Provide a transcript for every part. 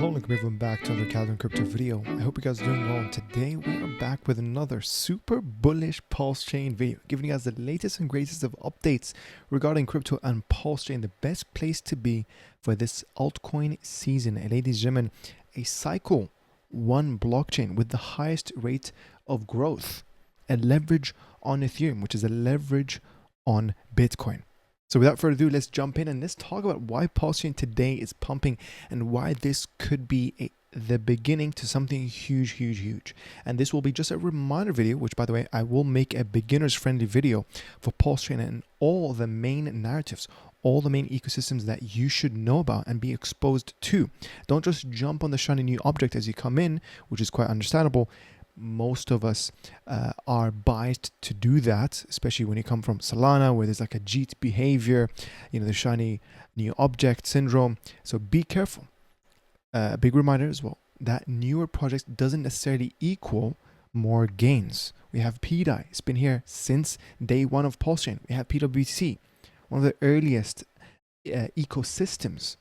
Hello and welcome everyone back to another Calvin Crypto video. I hope you guys are doing well, and today we are back with another super bullish PulseChain video, giving you guys the latest and greatest of updates regarding crypto and PulseChain, the best place to be for this altcoin season. And ladies and gentlemen, a cycle one blockchain with the highest rate of growth, a leverage on Ethereum, which is a leverage on Bitcoin. So without further ado, let's jump in and let's talk about why PulseChain today is pumping and why this could be the beginning to something huge. And this will be just a reminder video, which by the way, I will make a beginners friendly video for PulseChain and all the main narratives, all the main ecosystems that you should know about and be exposed to. Don't just jump on the shiny new object as you come in, which is quite understandable. Most of us are biased to do that, especially when you come from Solana, where there's like a JIT behavior, the shiny new object syndrome. So be careful. Big reminder as well that newer projects doesn't necessarily equal more gains. We have PDAI. It's been here since day one of PulseChain. We have PWC, one of the earliest ecosystems,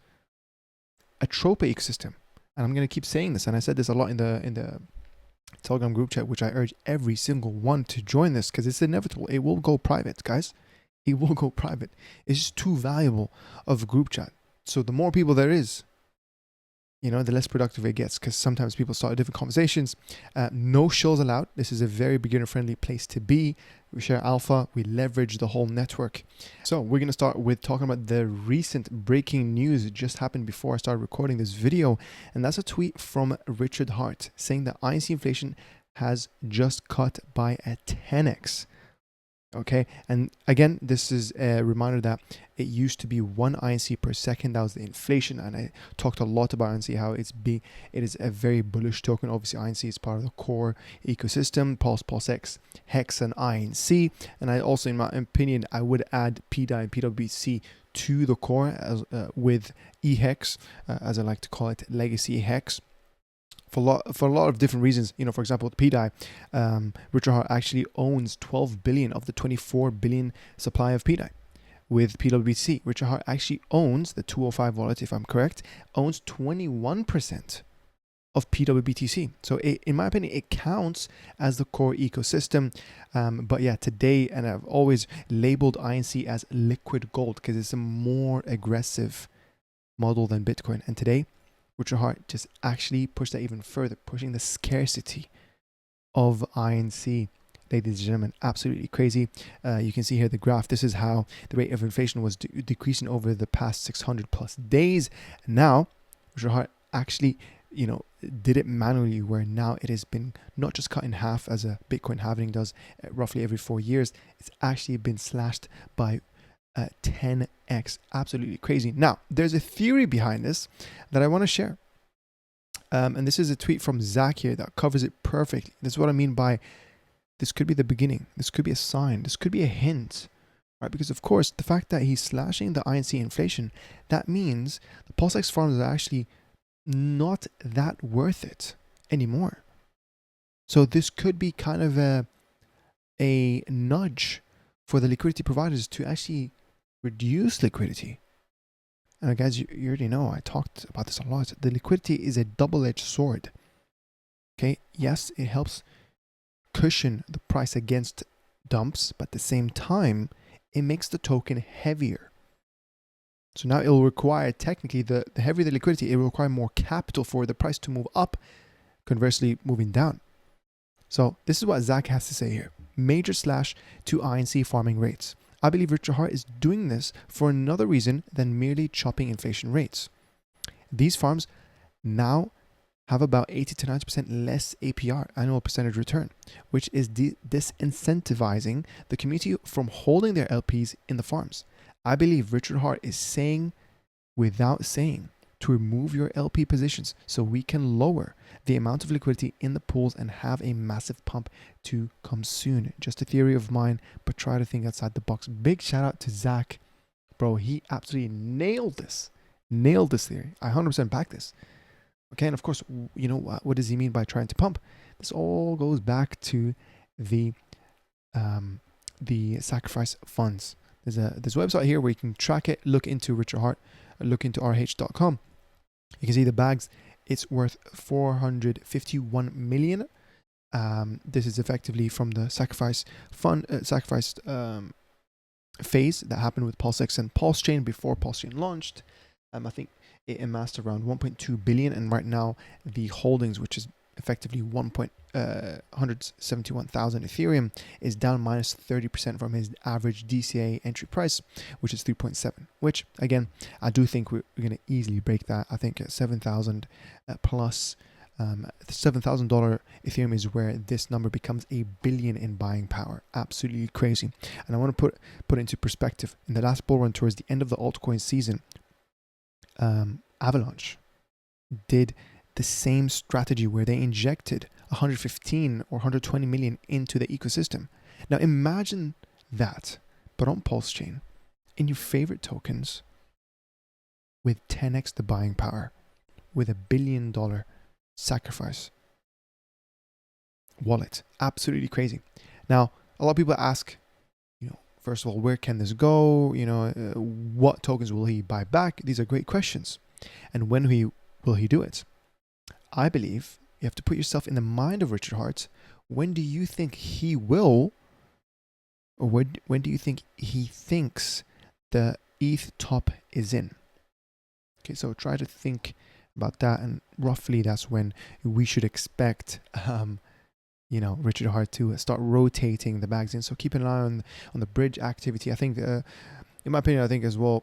Atropa ecosystem. And I'm going to keep saying this, and I said this a lot in the Telegram group chat, which I urge every single one to join this because it's inevitable. It will go private, guys. It will go private. It's just too valuable of a group chat. So the more people there is, the less productive it gets, because sometimes people start different conversations. No shows allowed. This is a very beginner friendly place to be. We share alpha. We leverage the whole network. So we're going to start with talking about the recent breaking news that just happened before I started recording this video. And that's a tweet from Richard Hart saying that INC inflation has just cut by a 10x. Okay, and again, this is a reminder that it used to be 1 INC per second. That was the inflation, and I talked a lot about INC, how it is a very bullish token. Obviously, INC is part of the core ecosystem, PulseX, Hex, and INC. And I also, in my opinion, I would add PDAI and PWC to the core as with eHex, as I like to call it, legacy Hex. For a lot of different reasons. For example, with PDAI, Richard Hart actually owns 12 billion of the 24 billion supply of PDAI. With PWC, Richard Hart actually owns the 205 wallet, if I'm correct, owns 21% of PWBTC. So in my opinion, it counts as the core ecosystem. But yeah, today, and I've always labeled INC as liquid gold because it's a more aggressive model than Bitcoin. And today, Richard Hart just actually pushed that even further, pushing the scarcity of INC. Ladies and gentlemen, absolutely crazy. You can see here the graph. This is how the rate of inflation was decreasing over the past 600 plus days. And now, Richard Hart actually, did it manually, where now it has been not just cut in half as a Bitcoin halving does roughly every 4 years. It's actually been slashed by 10x. Absolutely crazy. Now, there's a theory behind this that I want to share. And this is a tweet from Zach here that covers it perfectly. This is what I mean by this could be the beginning. This could be a sign. This could be a hint, right? Because of course, the fact that he's slashing the INC inflation, that means the PulseX farms are actually not that worth it anymore. So this could be kind of a nudge for the liquidity providers to actually reduce liquidity. And guys, you already know, I talked about this a lot. The liquidity is a double-edged sword. Okay, yes, it helps cushion the price against dumps, but at the same time, it makes the token heavier. So now it will require, technically, the heavier the liquidity, it will require more capital for the price to move up, conversely moving down. So this is what Zach has to say here. Major slash to INC farming rates. I believe Richard Hart is doing this for another reason than merely chopping inflation rates. These farms now have about 80 to 90% less APR, annual percentage return, which is disincentivizing the community from holding their LPs in the farms. I believe Richard Hart is saying without saying to remove your LP positions so we can lower the amount of liquidity in the pools and have a massive pump to come soon. Just a theory of mine, but try to think outside the box. Big shout out to Zach. Bro, he absolutely nailed this. Nailed this theory. I 100% back this. Okay, and of course, what does he mean by trying to pump? This all goes back to the sacrifice funds. There's a website here where you can track it, look into Richard Hart, look into rh.com. You can see the bags it's worth 451 million. This is effectively from the sacrificed phase that happened with PulseX and PulseChain before PulseChain launched. I think it amassed around 1.2 billion, and right now the holdings, which is effectively 171,000 Ethereum, is down minus 30% from his average DCA entry price, which is 3.7, which again, I do think we're going to easily break that. I think at 7,000 plus $7,000 Ethereum is where this number becomes a billion in buying power. Absolutely crazy. And I want to put it into perspective. In the last bull run towards the end of the altcoin season, Avalanche did the same strategy where they injected 115 or 120 million into the ecosystem. Now imagine that, but on PulseChain, in your favorite tokens, with 10x the buying power, with $1 billion sacrifice wallet. Absolutely crazy. Now, a lot of people ask, first of all, where can this go? What tokens will he buy back? These are great questions. And when will he do it? I believe you have to put yourself in the mind of Richard Hart. When do you think he will, or when do you think he thinks the ETH top is in? Okay, so try to think about that, and roughly that's when we should expect Richard Hart to start rotating the bags in. So keep an eye on the bridge activity. I think in my opinion, I think as well,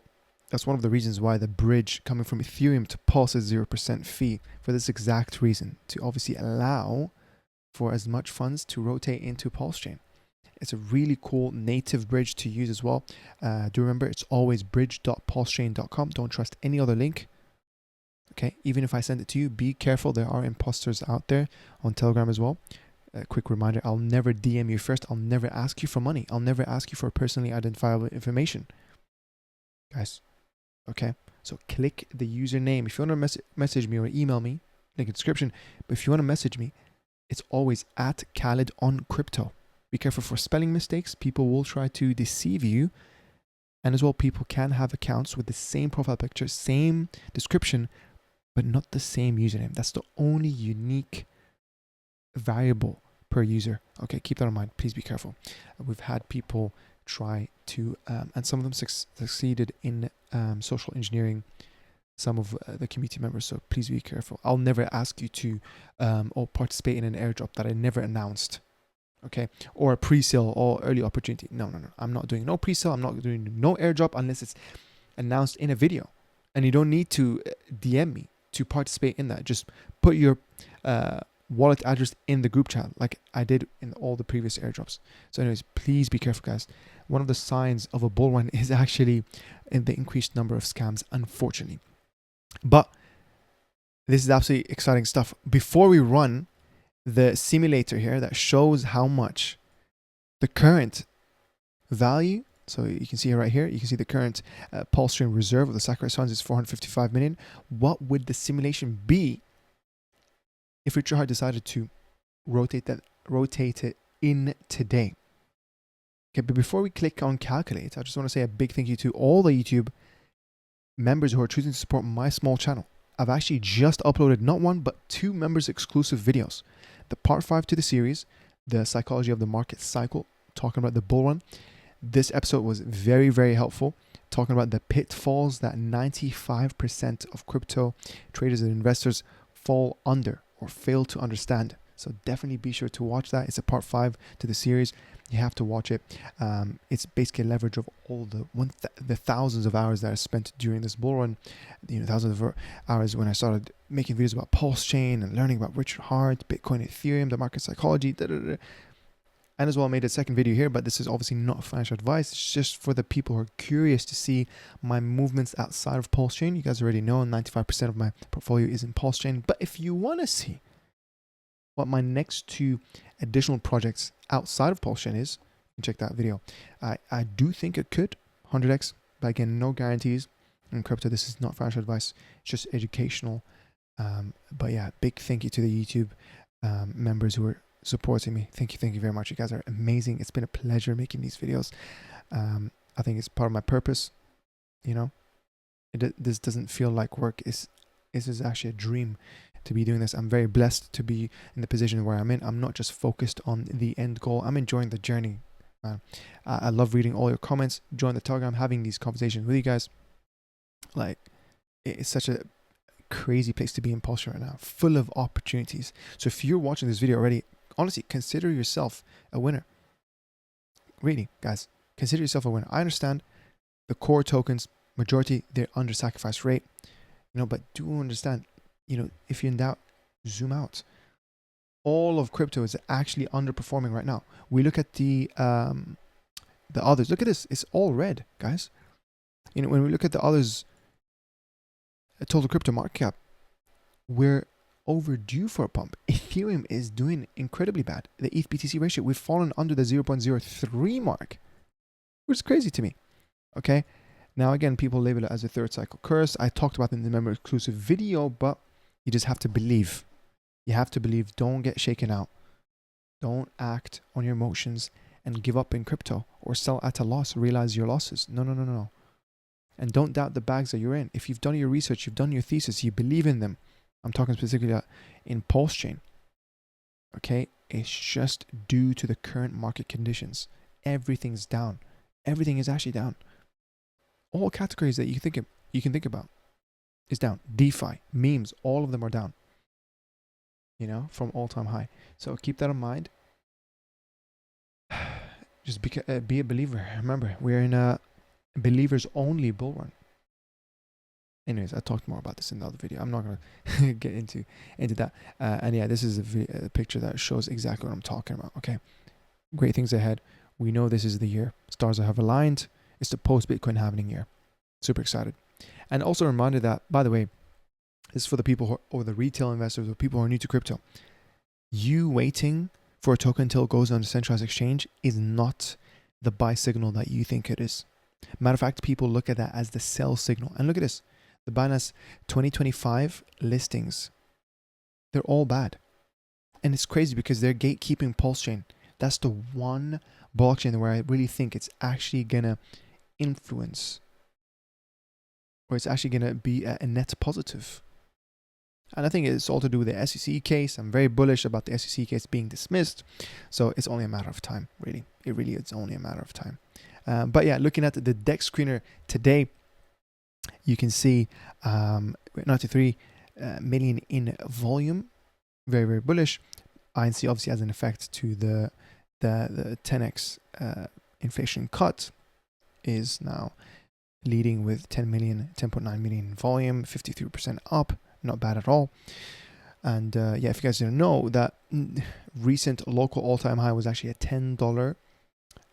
that's one of the reasons why the bridge coming from Ethereum to Pulse is 0% fee, for this exact reason, to obviously allow for as much funds to rotate into PulseChain. It's a really cool native bridge to use as well. Do remember, it's always bridge.pulsechain.com. Don't trust any other link. Okay, even if I send it to you, be careful. There are imposters out there on Telegram as well. A quick reminder, I'll never DM you first. I'll never ask you for money. I'll never ask you for personally identifiable information. Guys, okay? So click the username. If you want to message me or email me, link in the description. But if you want to message me, it's always at Khaled on crypto. Be careful for spelling mistakes. People will try to deceive you. And as well, people can have accounts with the same profile picture, same description, but not the same username. That's the only unique variable per user. Okay, keep that in mind. Please be careful. We've had people try to, and some of them succeeded in social engineering some of the community members. So please be careful. I'll never ask you to or participate in an airdrop that I never announced. Okay, or a pre-sale or early opportunity. No. I'm not doing no pre-sale. I'm not doing no airdrop unless it's announced in a video. And you don't need to DM me to participate in that. Just put your wallet address in the group chat like I did in all the previous airdrops. So anyways, please be careful, guys. One of the signs of a bull run is actually in the increased number of scams, unfortunately. But this is absolutely exciting stuff. Before we run the simulator here that shows how much the current value, so you can see right here, you can see the current PulseChain reserve of the sacrifice funds is 455 million. What would the simulation be if Richard Hart decided to rotate it in today? Okay, but before we click on calculate, I just want to say a big thank you to all the YouTube members who are choosing to support my small channel. I've actually just uploaded not one, but 2 members exclusive videos. The part 5 to the series, the psychology of the market cycle, talking about the bull run. This episode was very, very helpful, talking about the pitfalls that 95% of crypto traders and investors fall under or fail to understand. So definitely be sure to watch that. It's a part 5 to the series. You have to watch it. It's basically a leverage of all the thousands of hours that I spent during this bull run. Thousands of hours when I started making videos about PulseChain and learning about Richard Hart, Bitcoin, Ethereum, the market psychology, And as well, I made a second video here, but this is obviously not financial advice. It's just for the people who are curious to see my movements outside of PulseChain. You guys already know 95% of my portfolio is in PulseChain. But if you want to see what my next 2 additional projects outside of PulseChain is, you can check that video. I do think it could 100x, but again, no guarantees in crypto. This is not financial advice. It's just educational. But yeah, big thank you to the YouTube members who are supporting me. Thank you very much. You guys are amazing. It's been a pleasure making these videos. I think it's part of my purpose. This doesn't feel like work. This is actually a dream to be doing this. I'm very blessed to be in the position where I'm in. I'm not just focused on the end goal. I'm enjoying the journey, man. I love reading all your comments. Join the Telegram, having these conversations with you guys. Like, it's such a crazy place to be in Pulse right now, full of opportunities. So if you're watching this video already, honestly, consider yourself a winner. Really, guys, consider yourself a winner. I understand the core tokens, majority, they're under sacrifice rate, you know, but do understand, you know, if you're in doubt, zoom out. All of crypto is actually underperforming right now. We look at the others. Look at this. It's all red, guys. You know, when we look at the others, total crypto market cap, we're overdue for a pump. Ethereum is doing incredibly bad. The ETH BTC ratio, we've fallen under the 0.03 mark, which is crazy to me. Okay. Now, again, people label it as a third cycle curse. I talked about it in the member exclusive video, but you just have to believe. You have to believe. Don't get shaken out. Don't act on your emotions and give up in crypto or sell at a loss. Realize your losses. No, no, no, no, no. And don't doubt the bags that you're in. If you've done your research, you've done your thesis, you believe in them. I'm talking specifically in PulseChain. Okay? It's just due to the current market conditions. Everything's down. Everything is actually down. All categories that you can think about is down. DeFi, memes, all of them are down. You know, from all-time high. So keep that in mind. Just be a believer. Remember, we're in a believers only bull run. Anyways, I talked more about this in the other video. I'm not gonna get into that. And yeah, this is a picture that shows exactly what I'm talking about. Okay, great things ahead. We know this is the year. Stars have aligned. It's the post-Bitcoin halving year. Super excited. And also a reminder that, by the way, this is for the people who, or the retail investors or people who are new to crypto. You waiting for a token until it goes on a centralized exchange is not the buy signal that you think it is. Matter of fact, people look at that as the sell signal. And look at this. The Binance 2025 listings, they're all bad. And it's crazy because they're gatekeeping PulseChain. That's the one blockchain where I really think it's actually going to influence, or it's actually going to be a net positive. And I think it's all to do with the SEC case. I'm very bullish about the SEC case being dismissed. So it's only a matter of time, really. It really is only a matter of time. But yeah, looking at the DEX screener today, you can see 93 million in volume. Very, very bullish. INC obviously has an effect to the 10x inflation cut, is now leading with 10.9 million in volume, 53% up. Not bad at all. And yeah, if you guys didn't know, that recent local all-time high was actually a $10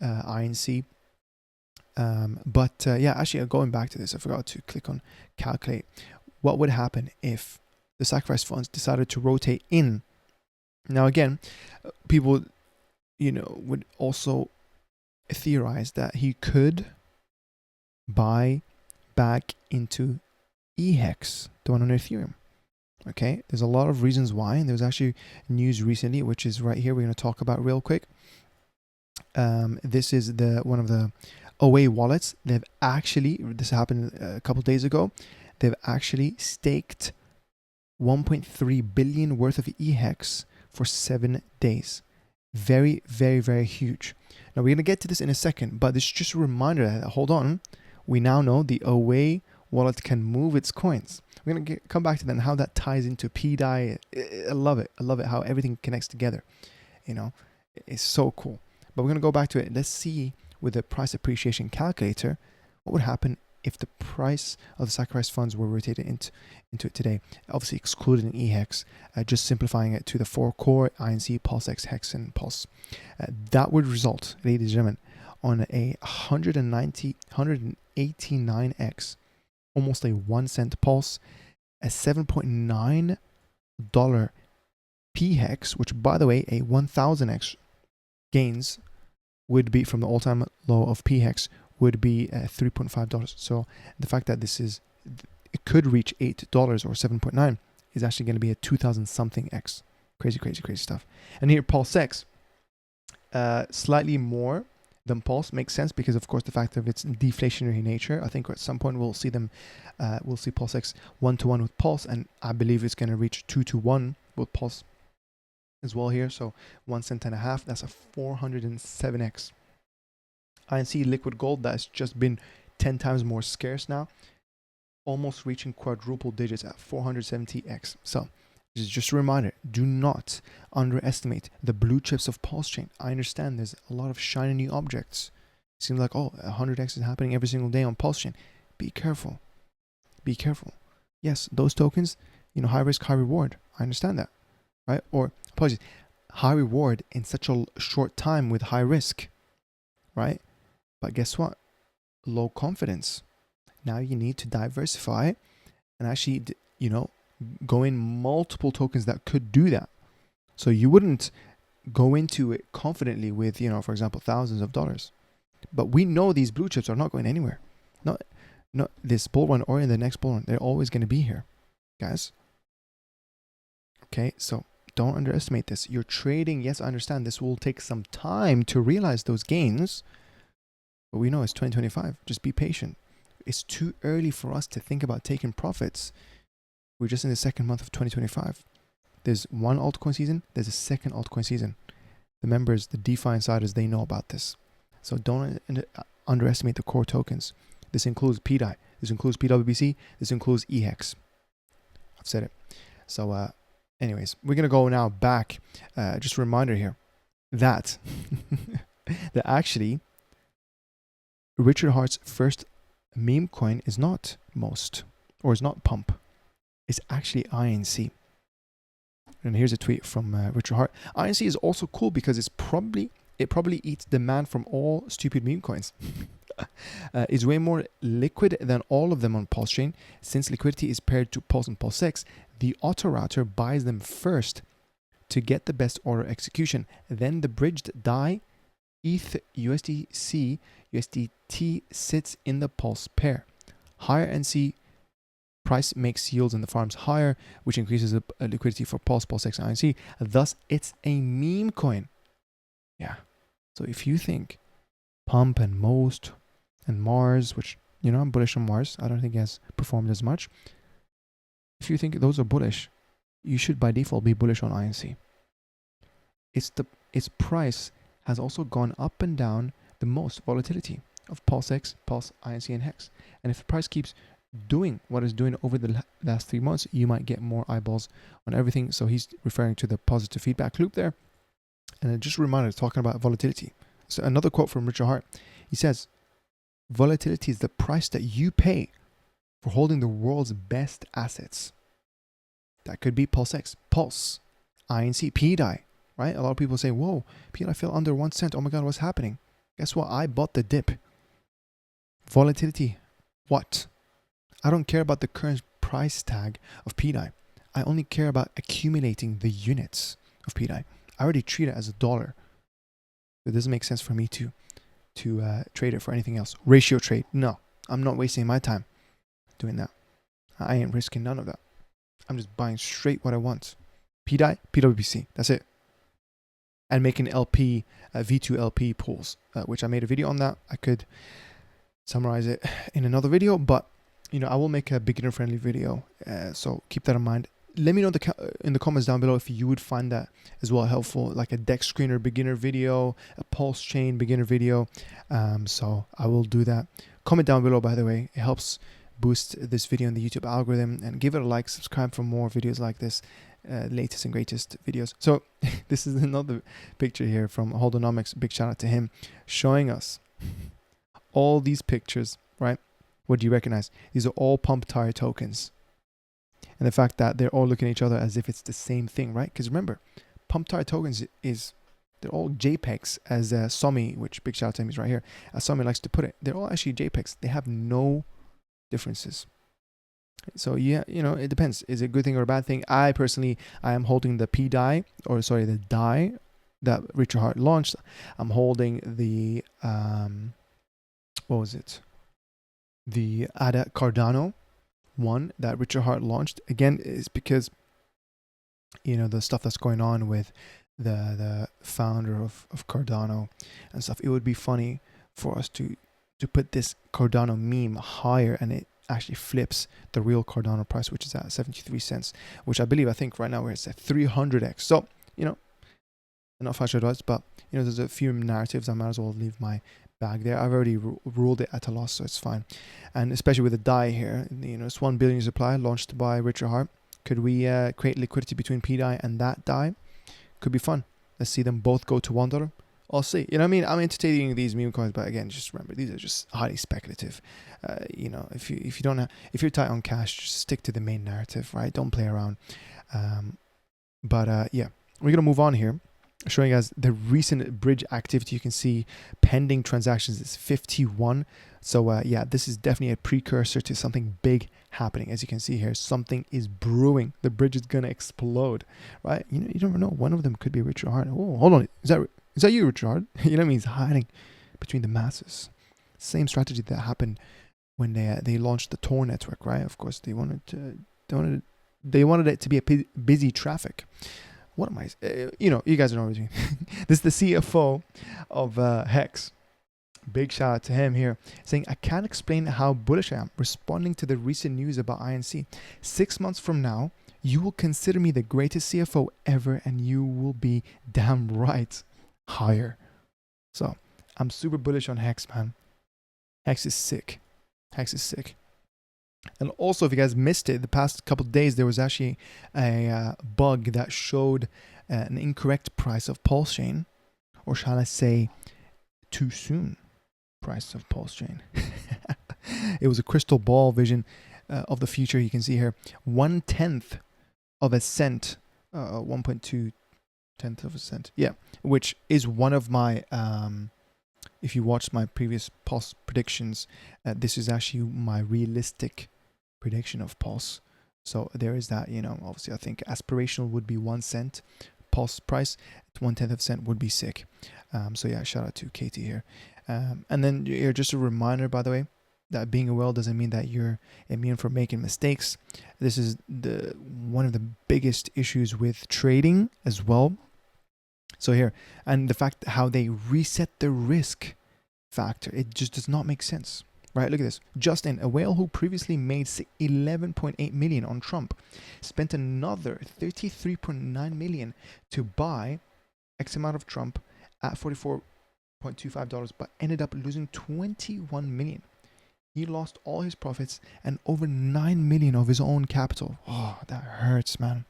INC. But yeah, actually going back to this, I forgot to click on calculate. What would happen if the sacrifice funds decided to rotate in? Now again, people, you know, would also theorize that he could buy back into EHEX, the one on Ethereum. Okay, there's a lot of reasons why, and there was actually news recently, which is right here. We're going to talk about real quick. This is one of the OA wallets. They've actually, this happened a couple of days ago, they've actually staked 1.3 billion worth of EHEX for 7 days. Very, very, very huge. Now we're going to get to this in a second, but this is just a reminder that, hold on, we now know the OA wallet can move its coins. We're going to come back to that and how that ties into PDAI. I love it. I love it how everything connects together. You know, it's so cool. But we're going to go back to it. Let's see with the price appreciation calculator, what would happen if the price of the sacrifice funds were rotated into it today. Obviously excluding EHEX, just simplifying it to the 4 core INC, PulseX, Hex, and Pulse. That would result, ladies and gentlemen, on a 189x, almost a 1 cent pulse, a $7.9 PHEX, which by the way, a 1000x gains would be from the all-time low of PHEX would be $3.5. So the fact that this is, it could reach $8 or 7.9 is actually going to be a 2000 something X. Crazy, crazy, crazy stuff. And here PulseX, slightly more than Pulse. Makes sense because, of course, the fact of its deflationary nature. I think at some point we'll see PulseX 1-to-1 with Pulse, and I believe it's going to reach 2-to-1 with Pulse as well here. So 1 cent and a half. That's a 407x. INC liquid gold that's just been 10 times more scarce now, almost reaching quadruple digits at 470x. So this is just a reminder, do not underestimate the blue chips of PulseChain. I understand there's a lot of shiny new objects. It seems like, oh, 100x is happening every single day on PulseChain. Be careful. Be careful. Yes, those tokens, high risk, high reward. I understand that, right? Or, apologies, high reward in such a short time with high risk, right? But guess what? Low confidence. Now you need to diversify and actually, go in multiple tokens that could do that. So you wouldn't go into it confidently with, for example, thousands of dollars. But we know these blue chips are not going anywhere. Not this bull run or in the next bull run. They're always going to be here, guys. Okay, so don't underestimate this. You're trading. Yes, I understand this will take some time to realize those gains. But we know it's 2025. Just be patient. It's too early for us to think about taking profits. We're just in the second month of 2025. There's one altcoin season. There's a second altcoin season. The members, the DeFi insiders, they know about this. So don't underestimate the core tokens. This includes PDAI. This includes PWBC. This includes EHEX. I've said it. So anyways, we're going to go now back. Just a reminder here that, that actually Richard Hart's first meme coin is not Most, or is not Pump. It's actually INC. And here's a tweet from Richard Hart. INC is also cool because it probably eats demand from all stupid meme coins. It's way more liquid than all of them on PulseChain. Since liquidity is paired to Pulse and PulseX, the auto router buys them first to get the best order execution. Then the bridged DAI, ETH, USDC, USDT sits in the Pulse pair. Higher NC price makes yields in the farms higher, which increases the liquidity for Pulse, PulseX, and INC. Thus, it's a meme coin. Yeah. So if you think Pump and Most and Mars, which, I'm bullish on Mars. I don't think it has performed as much. If you think those are bullish, you should by default be bullish on INC. Its price has also gone up and down the most volatility of PulseX, Pulse, INC, and HEX. And if the price keeps doing what it's doing over the last 3 months, you might get more eyeballs on everything. So he's referring to the positive feedback loop there. And just a reminder, talking about volatility. So another quote from Richard Hart. He says, volatility is the price that you pay for holding the world's best assets. That could be PulseX, Pulse, INC, PDAI, right? A lot of people say, whoa, PDAI fell under 1 cent. Oh my God, what's happening? Guess what? I bought the dip. Volatility, what? I don't care about the current price tag of PDAI. I only care about accumulating the units of PDAI. I already treat it as $1. It doesn't make sense for me to trade it for anything else. Ratio trade. No, I'm not wasting my time doing that. I ain't risking none of that. I'm just buying straight what I want. PDAI, PWBC. That's it. And making LP, V2 LP pools, which I made a video on that. I could summarize it in another video, but I will make a beginner-friendly video. So keep that in mind. Let me know in the comments down below if you would find that as well helpful, like a deck screener beginner video, a PulseChain beginner video. So I will do that. Comment down below, by the way. It helps boost this video in the YouTube algorithm, and give it a like, subscribe for more videos like this, latest and greatest videos. So this is another picture here from Holdonomics. Big shout out to him, showing us all these pictures, right? What do you recognize? These are all pump tire tokens. And the fact that they're all looking at each other as if it's the same thing, right? Because remember, pump tire tokens they're all JPEGs, as Somi, which big shout out to him, is right here, as Somi likes to put it. They're all actually JPEGs. They have no differences. So yeah, it depends. Is it a good thing or a bad thing? I am holding the PDAI, the DAI that Richard Hart launched. I'm holding the the Ada Cardano one that Richard Hart launched. Again, is because the stuff that's going on with the founder of Cardano and stuff. It would be funny for us to put this Cardano meme higher, and it actually flips the real Cardano price, which is at 73 cents, which I think right now we're at 300x. So, you know, not financial advice, but, you know, there's a few narratives. I might as well leave my bag there. I've already ruled it at a loss, so it's fine. And especially with the DAI here, you know, it's 1 billion supply launched by Richard Hart. Could we create liquidity between PDAI and that DAI? Could be fun. Let's see them both go to $1. I'll see. You know what I mean? I'm entertaining these meme coins, but again, just remember, these are just highly speculative. You know, if you're tight on cash, just stick to the main narrative, right? Don't play around. Yeah, we're gonna move on here, showing us the recent bridge activity. You can see pending transactions is 51. So yeah, this is definitely a precursor to something big happening. As you can see here, something is brewing. The bridge is gonna explode, right? You know, you never know. One of them could be Richard Hart. Oh, hold on, is that you, Richard Hart? You know what I mean? He's hiding between the masses. Same strategy that happened when they launched the Tor network, right? Of course, they wanted it to be a busy traffic. What am I? You know, you guys know what I'm doing. This is the CFO of Hex. Big shout out to him here, saying, I can't explain how bullish I am, responding to the recent news about INC. 6 months from now, you will consider me the greatest CFO ever, and you will be damn right. Higher. So I'm super bullish on Hex, man. Hex is sick. Hex is sick. And also, if you guys missed it, the past couple of days, there was actually a bug that showed an incorrect price of PulseChain, or shall I say, too soon price of PulseChain. It was a crystal ball vision of the future. You can see here 1/10 of a cent, 1.2 tenth of a cent. Yeah, which is one of my if you watched my previous Pulse predictions, this is actually my realistic prediction of Pulse. So there is that, you know, obviously I think aspirational would be 1 cent. Pulse price at 1/10 of a cent would be sick. So yeah, shout out to Katie here. And then here, just a reminder, by the way, that being a whale doesn't mean that you're immune from making mistakes. This is one of the biggest issues with trading as well. So here, and the fact how they reset the risk factor, it just does not make sense, right? Look at this. Justin, a whale who previously made 11.8 million on Trump, spent another 33.9 million to buy X amount of Trump at $44.25, but ended up losing 21 million. He lost all his profits and over 9 million of his own capital. Oh, that hurts, man.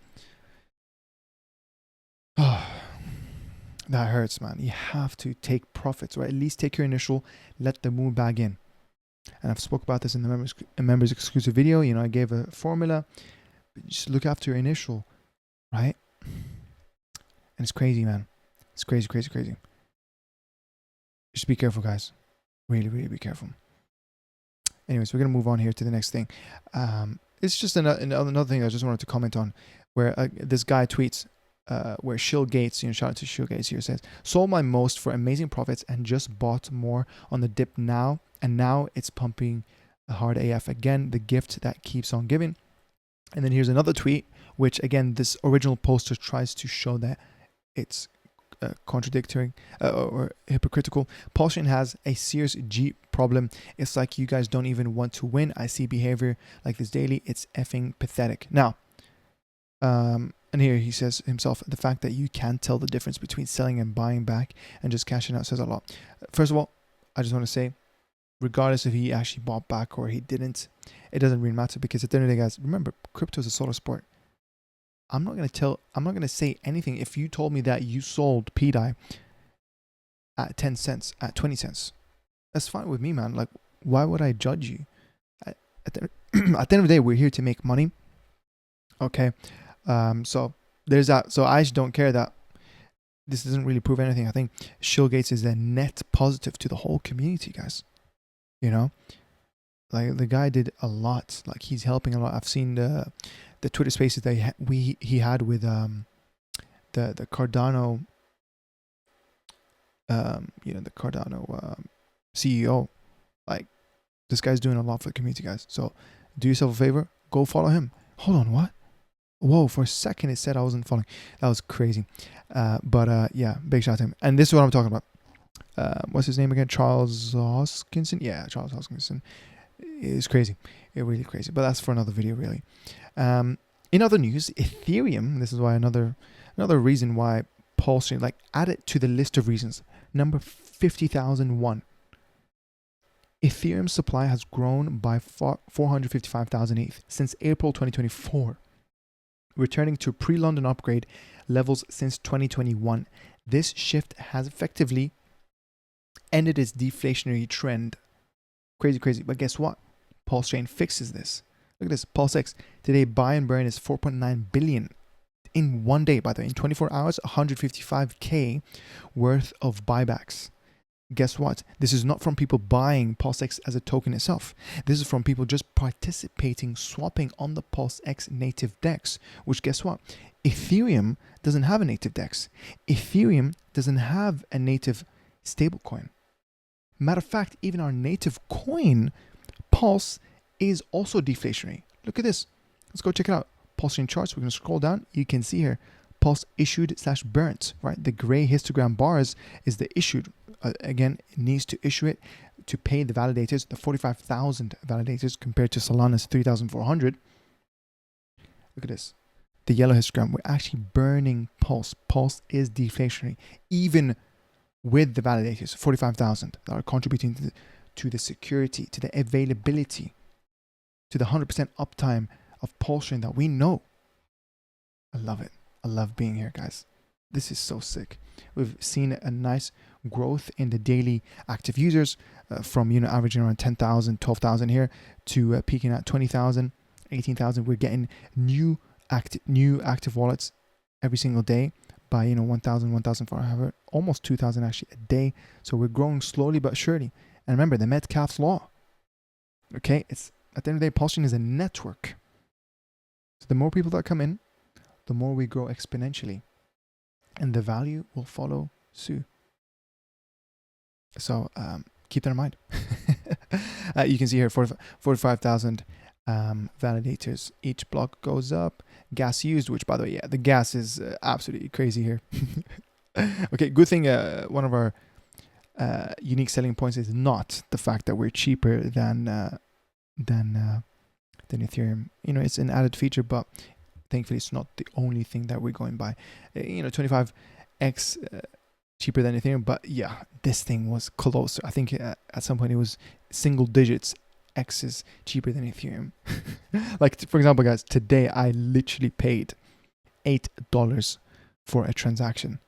Oh, that hurts, man. You have to take profits, or at least take your initial, let the move back in. And I've spoke about this in the members exclusive video. You know, I gave a formula. Just look after your initial, right? And it's crazy, man. It's crazy, crazy, crazy. Just be careful, guys. Really, really be careful. Anyways, we're going to move on here to the next thing. It's just another thing I just wanted to comment on, where this guy tweets, where Shill Gates, you know, shout out to Shill Gates here, says, sold my most for amazing profits and just bought more on the dip now, and now it's pumping hard AF again, the gift that keeps on giving. And then here's another tweet, which again, this original poster tries to show that it's contradictory or hypocritical. Pulsechain has a serious G problem. It's like you guys don't even want to win. I see behavior like this daily. It's effing pathetic. Now, and here he says himself, the fact that you can't tell the difference between selling and buying back and just cashing out says a lot. First of all, I just want to say, regardless if he actually bought back or he didn't, it doesn't really matter, because at the end of the day, guys, remember, crypto is a solo sport. I'm not going to say anything if you told me that you sold PDAI at 10 cents, at 20 cents. That's fine with me, man. Like, why would I judge you? At the end of the day, we're here to make money. Okay. So there's that. So I just don't care that this doesn't really prove anything. I think Shill Gates is a net positive to the whole community, guys. You know, like the guy did a lot. Like, he's helping a lot. I've seen the Twitter spaces that he had with the Cardano the Cardano CEO. Like, this guy's doing a lot for the community, guys. So do yourself a favor, go follow him. Hold on, what? Whoa, for a second it said I wasn't following. That was crazy. Yeah, big shout out to him. And this is what I'm talking about. What's his name again? Charles Hoskinson? Yeah, Charles Hoskinson. It's crazy. It's really crazy. But that's for another video, really. In other news, Ethereum, this is why another reason why PulseChain, like, add it to the list of reasons. Number 50,001. Ethereum supply has grown by 455,000 ETH since April 2024, returning to pre-London upgrade levels since 2021. This shift has effectively ended its deflationary trend. Crazy, crazy. But guess what? PulseChain fixes this. Look at this. PulseX. Today, buy and burn is 4.9 billion in one day, by the way. In 24 hours, 155K worth of buybacks. Guess what? This is not from people buying PulseX as a token itself. This is from people just participating, swapping on the PulseX native DEX, which, guess what? Ethereum doesn't have a native DEX. Ethereum doesn't have a native stablecoin. Matter of fact, even our native coin, Pulse, is also deflationary. Look at this. Let's go check it out. PulseChain charts. We're going to scroll down. You can see here, Pulse issued / burnt, right? The gray histogram bars is the issued. Again, it needs to issue it to pay the validators, the 45,000 validators compared to Solana's 3,400. Look at this. The yellow histogram. We're actually burning Pulse. Pulse is deflationary, even with the validators, 45,000 that are contributing to the security, to the availability, to the 100% uptime of PulseChain that we know. I love it. I love being here, guys. This is so sick. We've seen a nice growth in the daily active users from, averaging around 10,000, 12,000 here to peaking at 20,000, 18,000. We're getting new active wallets every single day by 1,000, 1,400, almost 2,000 actually a day. So we're growing slowly but surely. And remember the Metcalfe's law. Okay, it's at the end of the day, PulseChain is a network. So the more people that come in, the more we grow exponentially, and the value will follow suit. So keep that in mind. You can see here 45,000 validators. Each block goes up. Gas used, which, by the way, yeah, the gas is absolutely crazy here. Okay, good thing one of our unique selling points is not the fact that we're cheaper than Ethereum. It's an added feature, but thankfully it's not the only thing that we're going by. 25x cheaper than Ethereum, but yeah, this thing was closer. I think at some point it was single digits x's cheaper than Ethereum. Like, for example, guys, today I literally paid $8 for a transaction.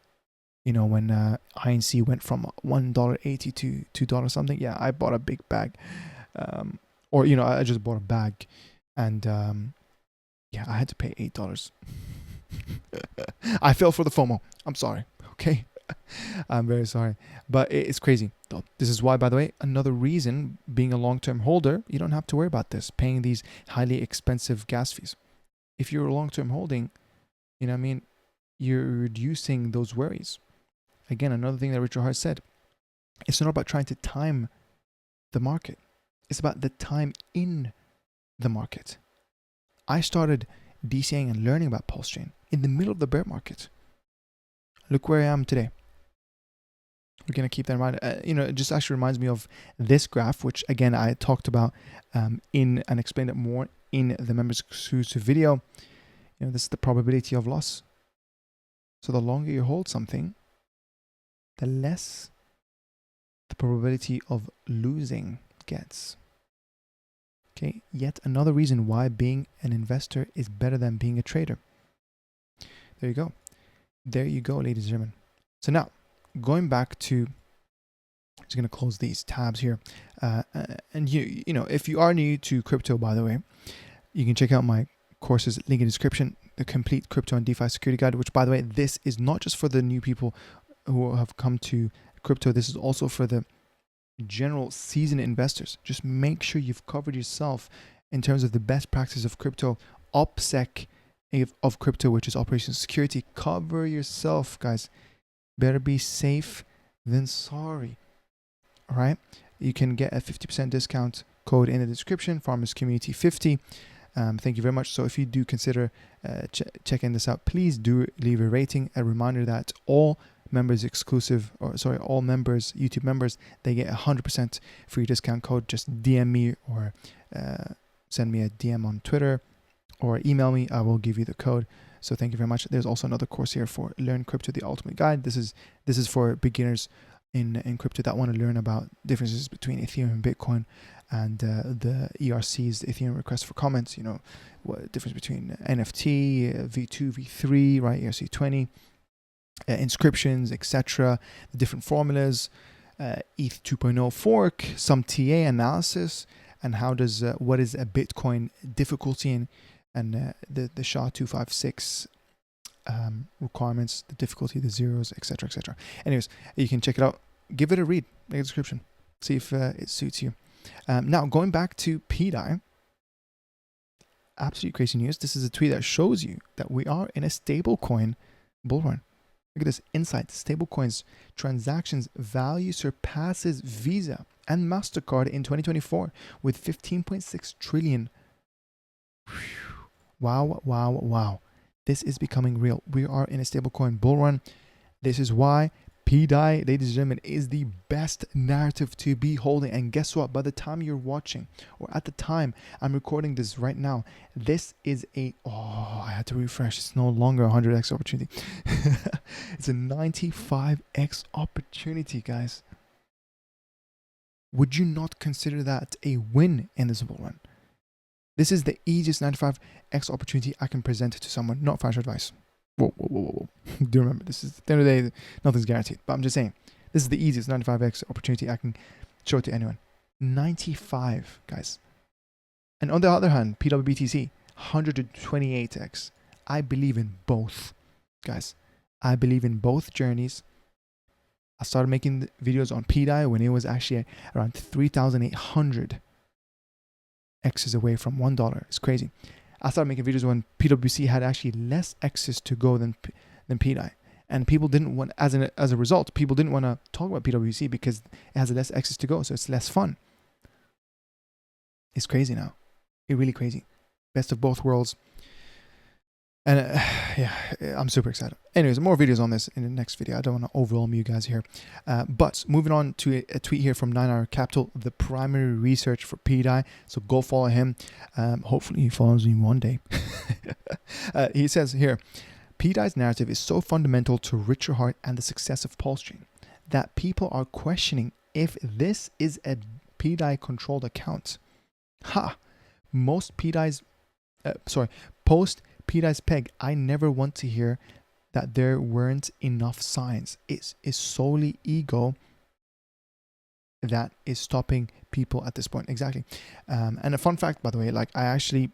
When INC went from $1.80 to $2 something. Yeah, I bought a big bag. I just bought a bag, and yeah, I had to pay $8. I fell for the FOMO. I'm sorry. Okay. I'm very sorry. But it's crazy, though. This is why, by the way, another reason, being a long-term holder, you don't have to worry about this, paying these highly expensive gas fees. If you're a long-term holding, you're reducing those worries. Again, another thing that Richard Hart said, it's not about trying to time the market. It's about the time in the market. I started DCAing and learning about PulseChain in the middle of the bear market. Look where I am today. We're going to keep that in mind. It just actually reminds me of this graph, which, again, I talked about and explained it more in the members exclusive video. This is the probability of loss. So the longer you hold something, the less the probability of losing gets. Okay, yet another reason why being an investor is better than being a trader. There you go. There you go, ladies and gentlemen. So now, going back to, I'm just going to close these tabs here. And if you are new to crypto, by the way, you can check out my courses, link in the description, the complete crypto and DeFi security guide, which, by the way, this is not just for the new people who have come to crypto. This is also for the general seasoned investors. Just make sure you've covered yourself in terms of the best practice of crypto, OPSEC of crypto, which is operations security. Cover yourself, guys. Better be safe than sorry. All right. You can get a 50% discount code in the description, Farmers Community 50. Thank you very much. So if you do consider checking this out, please do leave a rating. A reminder that all members all members, YouTube members, they get 100% free discount code. Just DM me or send me a DM on Twitter or email me. I will give you the code. So thank you very much. There's also another course here for Learn Crypto, the Ultimate Guide. This is for beginners in crypto that want to learn about differences between Ethereum and Bitcoin, and the ERCs, the Ethereum request for comments. You know, what difference between NFT, V2, V3, right? ERC20, inscriptions, etc. The different formulas, ETH 2.0 fork, some TA analysis, and how does what is a Bitcoin difficulty and the SHA-256 requirements, the difficulty, the zeros, etc., etc. Anyways, you can check it out. Give it a read, make a description, see if it suits you. Now, going back to PDAI, absolutely crazy news. This is a tweet that shows you that we are in a stablecoin bull run. Look at this insight. Stablecoins transactions value surpasses Visa and MasterCard in 2024 with 15.6 trillion. Wow, wow, wow. This is becoming real. We are in a stablecoin bull run. This is why PDAI, ladies and gentlemen, is the best narrative to be holding. And guess what? By the time you're watching, or at the time I'm recording this right now, this is I had to refresh. It's no longer a 100x opportunity. It's a 95x opportunity, guys. Would you not consider that a win in this bull run? This is the easiest 95x opportunity I can present to someone, not financial advice. Whoa. Do remember, this is, at the end of the day, nothing's guaranteed. But I'm just saying, this is the easiest 95x opportunity I can show to anyone. 95, guys. And on the other hand, PWBTC, 128x. I believe in both, guys. I believe in both journeys. I started making videos on PDAI when it was actually around 3,800 X's away from $1. It's crazy. I started making videos when PWC had actually less X's to go than PDAI, and people didn't want, as a result, people didn't want to talk about PWC because it has less X's to go, so it's less fun. It's crazy now. It's really crazy. Best of both worlds. And yeah, I'm super excited. Anyways, more videos on this in the next video. I don't want to overwhelm you guys here. But moving on to a tweet here from 9 Hour Capital, the primary research for PDAI. So go follow him. Hopefully he follows me one day. He says here, PDAI's narrative is so fundamental to Richard Heart and the success of PulseChain that people are questioning if this is a PDAI controlled account. Post PDAI's peg, I never want to hear that there weren't enough signs. It is solely ego that is stopping people at this point. Exactly. And a fun fact, by the way, like I actually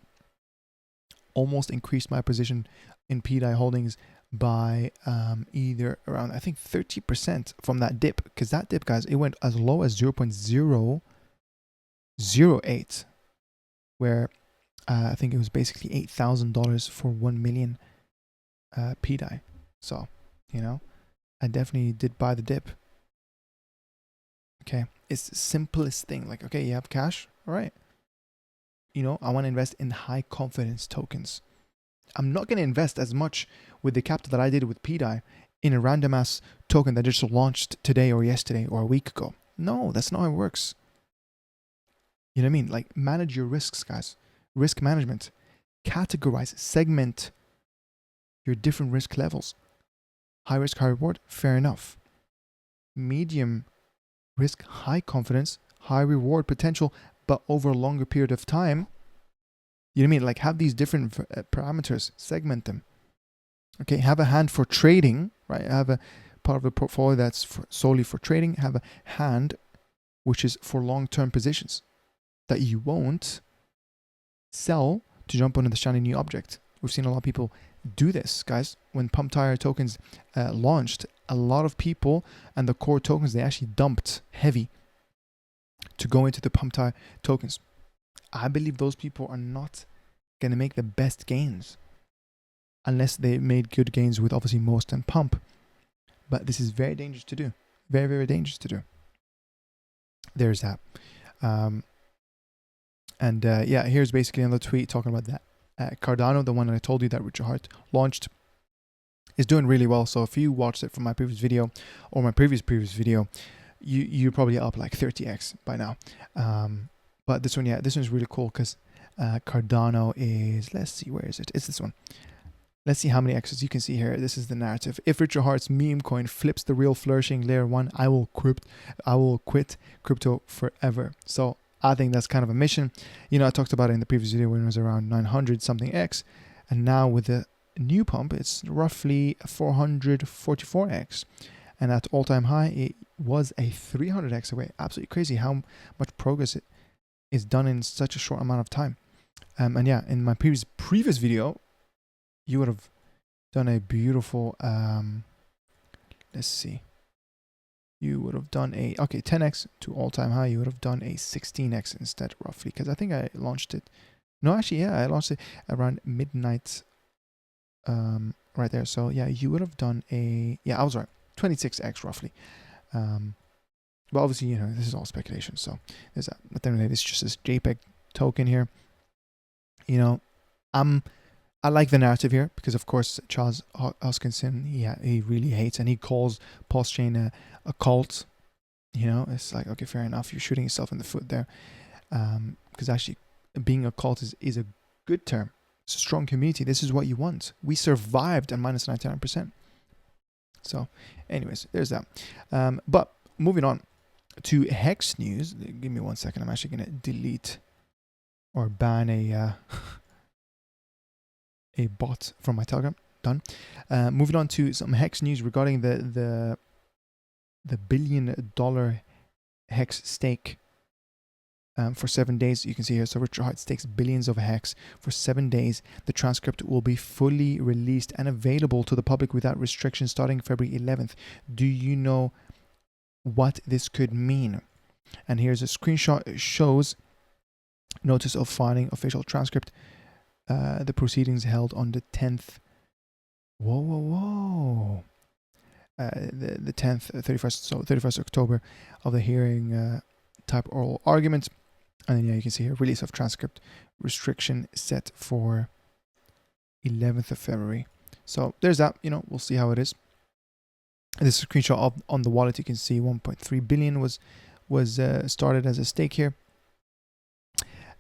almost increased my position in PDAI holdings by either around, I think, 30% from that dip. Because that dip, guys, it went as low as 0.008, where I think it was basically $8,000 for 1 million PDAI. So, you know, I definitely did buy the dip. Okay, it's the simplest thing. Like, okay, you have cash, all right. You know, I want to invest in high confidence tokens. I'm not going to invest as much with the capital that I did with PDAI in a random ass token that just launched today or yesterday or a week ago. No, that's not how it works. You know what I mean? Like, manage your risks, guys. Risk management. Categorize, segment your different risk levels. High risk, high reward, fair enough. Medium risk, high confidence, high reward potential, but over a longer period of time. You know what I mean? Like, have these different parameters, segment them. Okay, have a hand for trading, right? Have a part of a portfolio that's solely for trading. Have a hand which is for long-term positions that you won't sell to jump onto the shiny new object. We've seen a lot of people do this, guys. When pump tire tokens launched, a lot of people and the core tokens, they actually dumped heavy to go into the pump tire tokens. I believe those people are not going to make the best gains unless they made good gains with obviously most and pump. But this is very dangerous to do. Very, very dangerous to do. There's that. And yeah, here's basically another tweet talking about that. Cardano, the one that I told you that Richard Hart launched, is doing really well. So if you watched it from my previous video or my previous video, you're probably up like 30x by now. But this one, yeah, this one's really cool because Cardano is, let's see, where is it? It's this one. Let's see how many X's you can see here. This is the narrative. If Richard Hart's meme coin flips the real flourishing layer 1, I will quit crypto forever. So I think that's kind of a mission. You know, I talked about it in the previous video when it was around 900 something X. And now with the new pump, it's roughly 444X. And at all-time high, it was a 300X away. Absolutely crazy how much progress it is done in such a short amount of time. And yeah, in my previous video, you would have done a beautiful, let's see. You would have done a, okay, 10x to all-time high. You would have done a 16x instead, roughly. Because I think I launched it. No, actually, yeah, I launched it around midnight, right there. So yeah, you would have done a, yeah, I was right, 26x roughly. But obviously, you know, this is all speculation. So there's that. At the end of the day, it's just this JPEG token here. You know, I like the narrative here because, of course, Charles Hoskinson, he really hates, and he calls PulseChain a cult. You know, it's like, okay, fair enough. You're shooting yourself in the foot there. Because actually, being a cult is a good term. It's a strong community. This is what you want. We survived at minus 99%. So, anyways, there's that. But moving on to Hex news. Give me 1 second. I'm actually going to delete or ban a bot from my Telegram. Done. Moving on to some Hex news regarding the $1 billion Hex stake for 7 days. You can see here, so Richard Hart stakes billions of Hex for 7 days. The transcript will be fully released and available to the public without restrictions starting February 11th. Do you know what this could mean? And here's a screenshot. It shows notice of filing official transcript. The proceedings held on the 10th. Whoa. The 10th, 31st, so 31st October of the hearing type oral argument. And then, yeah, you can see here, release of transcript restriction set for 11th of February. So there's that, you know, we'll see how it is. This is a screenshot of on the wallet. You can see 1.3 billion was started as a stake here.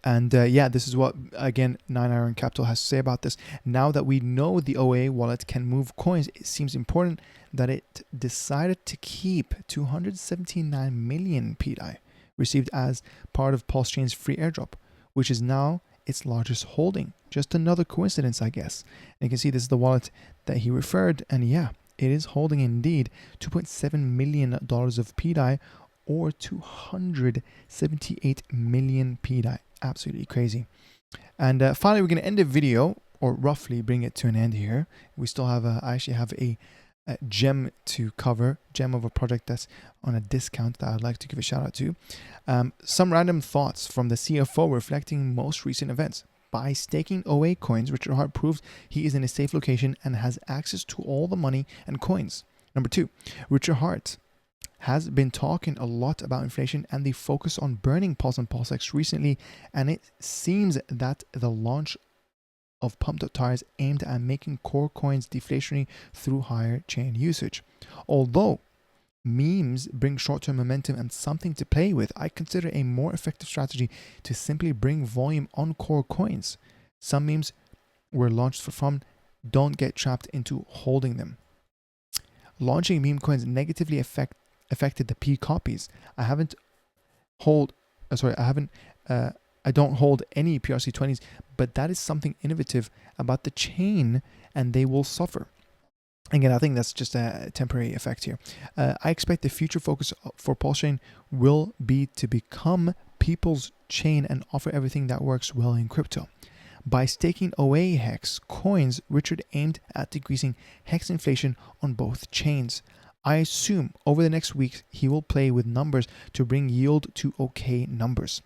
And yeah, this is what, again, 9 Iron Capital has to say about this. Now that we know the OA wallet can move coins, it seems important that it decided to keep 279 million PDAI received as part of PulseChain's free airdrop, which is now its largest holding. Just another coincidence, I guess. And you can see this is the wallet that he referred, and yeah, it is holding indeed $2.7 million of PDAI, or 278 million PDAI. Absolutely crazy. And finally, we're going to end the video, or roughly bring it to an end here. We still have I actually have a gem to cover, gem of a project that's on a discount that I'd like to give a shout out to. Some random thoughts from the CFO reflecting most recent events. By staking OA coins, Richard Hart proves he is in a safe location and has access to all the money and coins. Number 2, Richard Hart has been talking a lot about inflation and the focus on burning Pulse and PulseX recently, and it seems that the launch of pumped-up tires aimed at making core coins deflationary through higher chain usage. Although memes bring short-term momentum and something to play with, I consider a more effective strategy to simply bring volume on core coins. Some memes were launched for fun. Don't get trapped into holding them. Launching meme coins negatively affected the P copies. I don't hold any PRC20s, but that is something innovative about the chain, and they will suffer. Again, I think that's just a temporary effect here. I expect the future focus for PulseChain will be to become people's chain and offer everything that works well in crypto. By staking away Hex coins, Richard aimed at decreasing Hex inflation on both chains. I assume over the next weeks he will play with numbers to bring yield to okay numbers.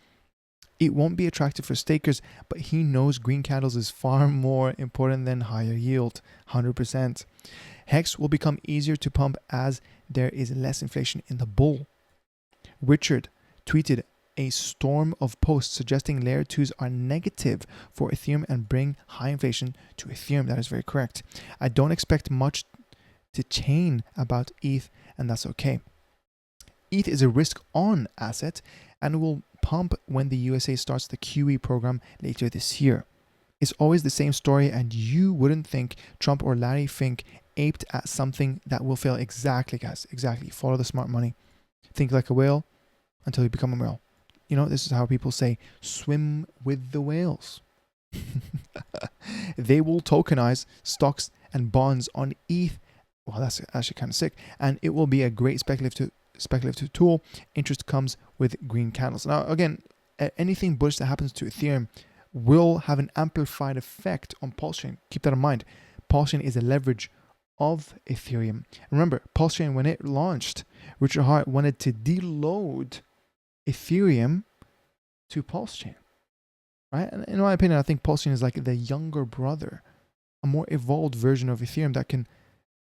It won't be attractive for stakers, but he knows green candles is far more important than higher yield, 100%. Hex will become easier to pump as there is less inflation in the bull. Richard tweeted a storm of posts suggesting layer 2s are negative for Ethereum and bring high inflation to Ethereum. That is very correct. I don't expect much to chain about ETH, and that's okay. ETH is a risk-on asset and will pump when the USA starts the QE program later this year. It's always the same story, and you wouldn't think Trump or Larry Fink aped at something that will fail. Exactly, guys. Exactly. Follow the smart money. Think like a whale until you become a whale. You know, this is how people say, swim with the whales. They will tokenize stocks and bonds on ETH. Well, that's actually kind of sick. And it will be a great speculative tool. Interest comes with green candles. Now, again, anything bullish that happens to Ethereum will have an amplified effect on PulseChain. Keep that in mind. PulseChain is a leverage of Ethereum. Remember, PulseChain, when it launched, Richard Hart wanted to deload Ethereum to PulseChain, right? And in my opinion, I think PulseChain is like the younger brother, a more evolved version of Ethereum that can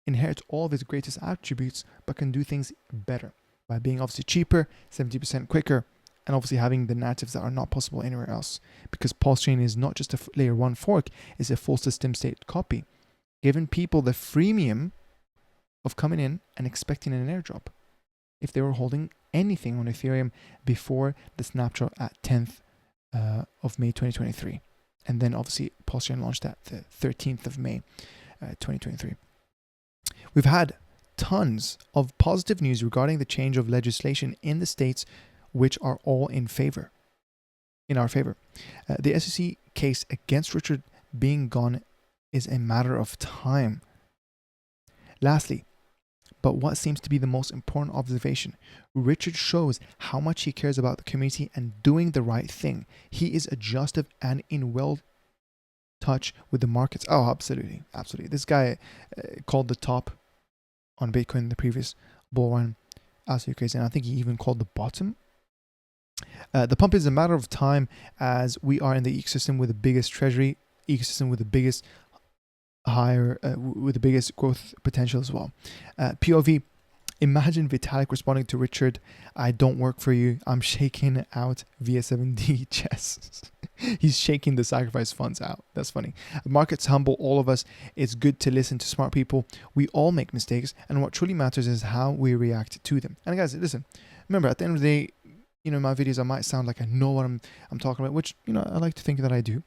inherit all of its greatest attributes, but can do things better by being obviously cheaper, 70% quicker, and obviously having the narratives that are not possible anywhere else. Because PulseChain is not just a layer 1 fork, it's a full system state copy, giving people the freemium of coming in and expecting an airdrop if they were holding anything on Ethereum before the snapshot at 10th of May 2023. And then obviously PulseChain launched at the 13th of May 2023. We've had tons of positive news regarding the change of legislation in the states, which are all in our favor. The SEC case against Richard being gone is a matter of time. Lastly, but what seems to be the most important observation, Richard shows how much he cares about the community and doing the right thing. He is adjustive and in well touch with the markets. Oh, absolutely. Absolutely. This guy called the top on Bitcoin in the previous bull run. Absolutely crazy. And I think he even called the bottom. The pump is a matter of time as we are in the ecosystem with the biggest treasury, ecosystem with the biggest with the biggest growth potential as well. POV, imagine Vitalik responding to Richard, I don't work for you, I'm shaking out via 7D chess. He's shaking the sacrifice funds out. That's funny. Markets humble all of us. It's good to listen to smart people. We all make mistakes, and what truly matters is how we react to them. And guys, listen, remember, at the end of the day, you know, in my videos, I might sound like I know what I'm talking about, which, you know, I like to think that I do.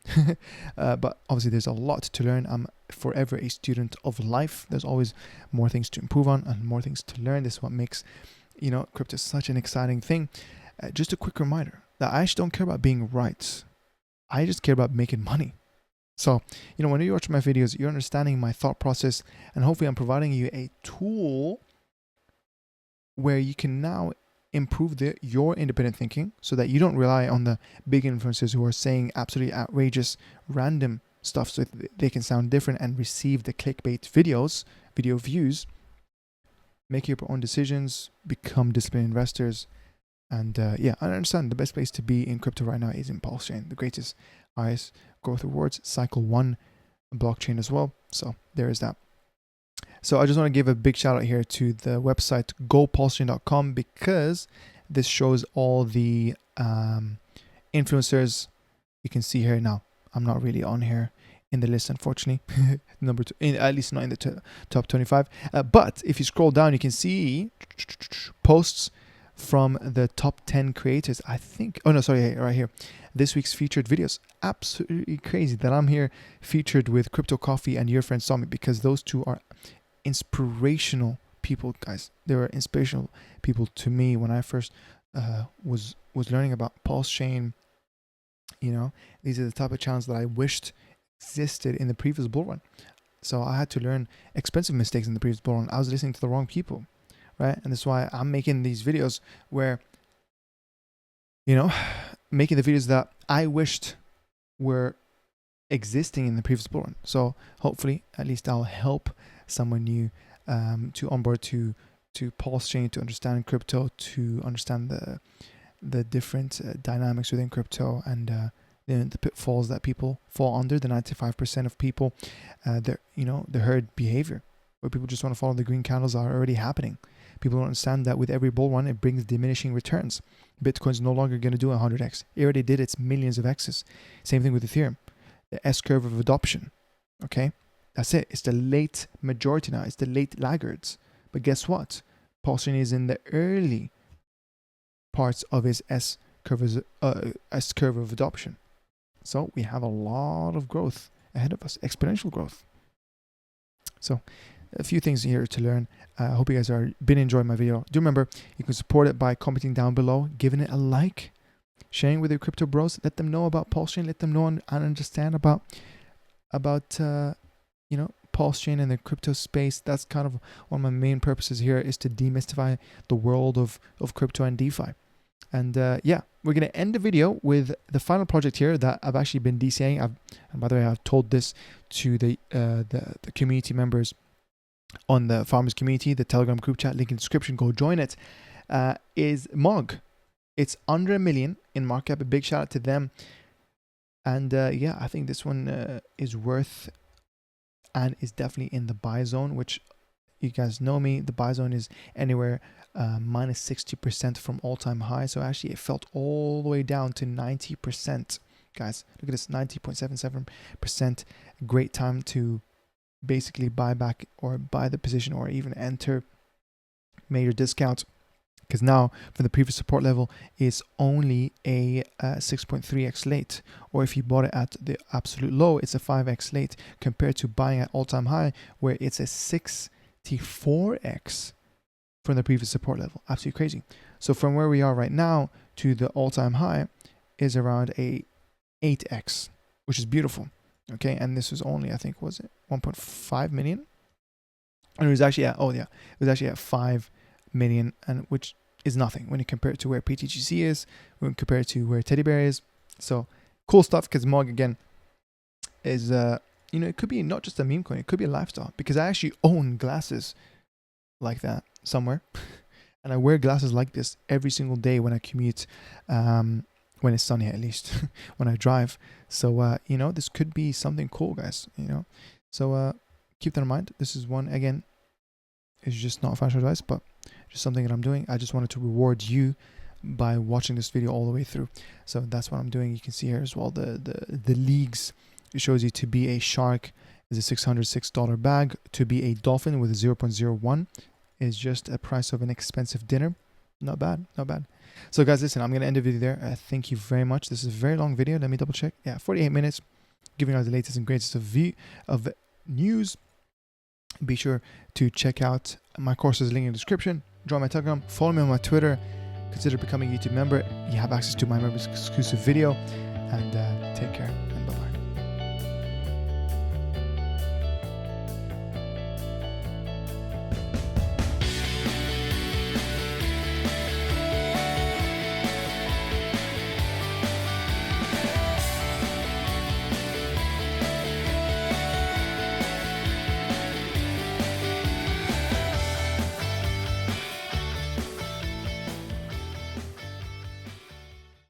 But obviously, there's a lot to learn. I'm forever a student of life. There's always more things to improve on and more things to learn. This is what makes, you know, crypto such an exciting thing. Just a quick reminder that I actually don't care about being right. I just care about making money. So, you know, when you watch my videos, you're understanding my thought process, and hopefully I'm providing you a tool where you can now improve your independent thinking so that you don't rely on the big influencers who are saying absolutely outrageous random stuff so they can sound different and receive the clickbait video views. Make your own decisions, become disciplined investors. And yeah, I understand the best place to be in crypto right now is in PulseChain, the greatest, highest growth rewards, cycle 1 blockchain as well. So there is that. So I just want to give a big shout out here to the website gopulsechain.com because this shows all the influencers. You can see here now. I'm not really on here in the list, unfortunately. Number 2, at least not in the top 25. But if you scroll down, you can see posts from the top 10 creators. I think, oh no, sorry, right here. This week's featured videos. Absolutely crazy that I'm here featured with Crypto Coffee and Your Friend Summit, because those two are inspirational people, guys. They were inspirational people to me when I first was learning about PulseChain. You know, these are the type of channels that I wished existed in the previous bull run. So I had to learn expensive mistakes in the previous bull run. I was listening to the wrong people, right? And that's why I'm making these videos where, you know, making the videos that I wished were existing in the previous bull run. So hopefully, at least I'll help someone new to onboard to PulseChain, to understand crypto, to understand the different dynamics within crypto, and the pitfalls that people fall under. The 95% of people, the herd behavior, where people just want to follow the green candles, are already happening. People don't understand that with every bull run, it brings diminishing returns. Bitcoin's no longer going to do 100x. It already did its millions of x's. Same thing with Ethereum. The S-curve of adoption. Okay? That's it. It's the late majority now. It's the late laggards. But guess what? PulseChain is in the early parts of its S-curve of adoption. So we have a lot of growth ahead of us. Exponential growth. So a few things here to learn. I hope you guys are been enjoying my video. Do remember, you can support it by commenting down below, giving it a like, sharing with your crypto bros. Let them know about PulseChain. Let them know and understand about you know, PulseChain and the crypto space. That's kind of one of my main purposes here, is to demystify the world of crypto and DeFi. And yeah, we're going to end the video with the final project here that I've actually been DCAing. And by the way, I've told this to the community members on the farmers community, the Telegram group chat, link in the description. Go join it. Is Mog. It's under 1 million in market cap. A big shout out to them. And yeah, I think this one is worth and is definitely in the buy zone, which you guys know me. The buy zone is anywhere minus 60% from all-time high. So actually it felt all the way down to 90%. Guys, look at this, 90.77%. Great time to basically buy back or buy the position or even enter major discount, because now for the previous support level is only a 6.3x late, or if you bought it at the absolute low, it's a 5x late, compared to buying at all-time high where it's a 64x from the previous support level. Absolutely crazy. So from where we are right now to the all-time high is around a 8x, which is beautiful. Okay, and this was only, I think, was it 1.5 million? And it was actually at, oh yeah, it was actually at 5 million, and which is nothing when you compare it to where PTGC is, when you compare it to where Teddy Bear is. So cool stuff, because Mog again is you know, it could be not just a meme coin, it could be a lifestyle, because I actually own glasses like that somewhere and I wear glasses like this every single day when I commute, when it's sunny, at least when I drive. So you know, this could be something cool, guys, you know. So keep that in mind. This is one, again, it's just not financial advice, but just something that I'm doing. I just wanted to reward you by watching this video all the way through. So that's what I'm doing. You can see here as well the leagues. It shows you to be a shark is a $606 bag. To be a dolphin with a 0.01 is just a price of an expensive dinner. Not bad, not bad. So guys, listen, I'm going to end the video there. Thank you very much. This is a very long video. Let me double check. Yeah, 48 minutes, giving you the latest and greatest of news. Be sure to check out my courses, link in the description. Join my Telegram, follow me on my Twitter, consider becoming a YouTube member. You have access to my members exclusive video, and take care and bye-bye.